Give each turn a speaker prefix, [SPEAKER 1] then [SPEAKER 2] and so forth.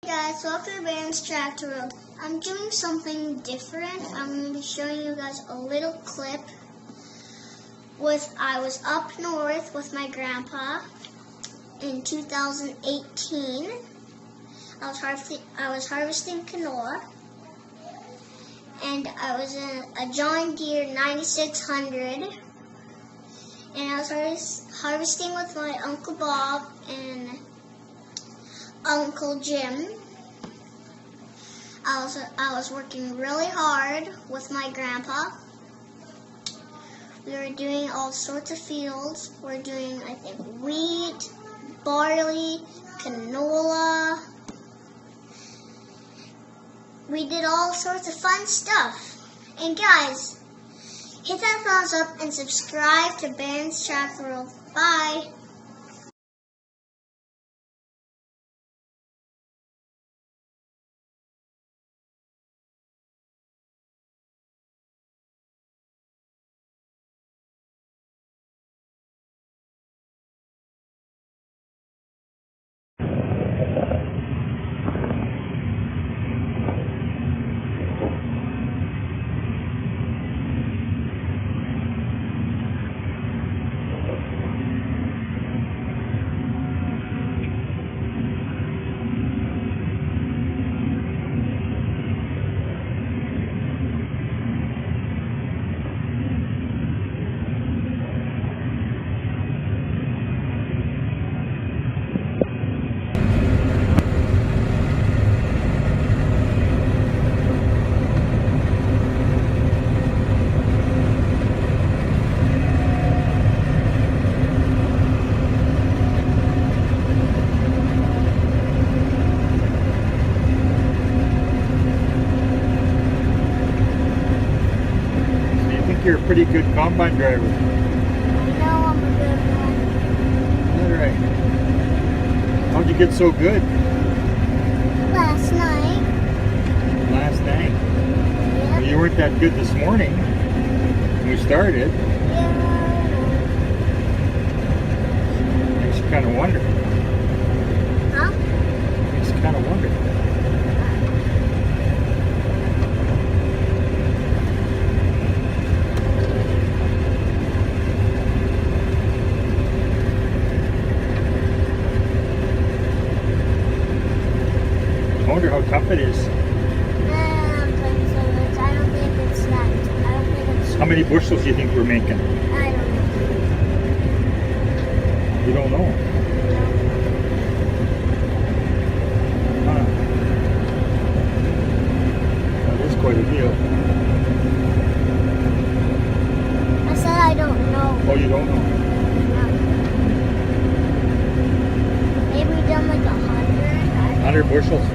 [SPEAKER 1] Hey guys, welcome to Baron's Tractor World. I'm doing something different. I'm going to be showing you guys a little clip I was up north with my grandpa in 2018. I was harvesting canola, and I was in a John Deere 9600, and I was harvesting with my Uncle Bob and Uncle Jim. I was working really hard with my grandpa. We were doing all sorts of fields. We're doing, I think, wheat, barley, canola. We did all sorts of fun stuff. And guys, hit that thumbs up and subscribe to Baron's Tractor World. Bye.
[SPEAKER 2] You're a pretty good combine driver.
[SPEAKER 1] I know I'm a good one.
[SPEAKER 2] All right. How'd you get so good?
[SPEAKER 1] Last night.
[SPEAKER 2] Last night?
[SPEAKER 1] Yeah.
[SPEAKER 2] Well, you weren't that good this morning when we started.
[SPEAKER 1] Yeah.
[SPEAKER 2] Makes you kind of wonder.
[SPEAKER 1] Huh?
[SPEAKER 2] Makes you kind of wonder. I wonder how tough it is.
[SPEAKER 1] I don't think it's that. I don't think it's.
[SPEAKER 2] How many bushels do you think we're making?
[SPEAKER 1] I don't know.
[SPEAKER 2] You don't know. Huh. That is quite a deal.
[SPEAKER 1] I said I don't know.
[SPEAKER 2] Oh, you don't know?
[SPEAKER 1] Maybe done like 100.
[SPEAKER 2] 100 bushels?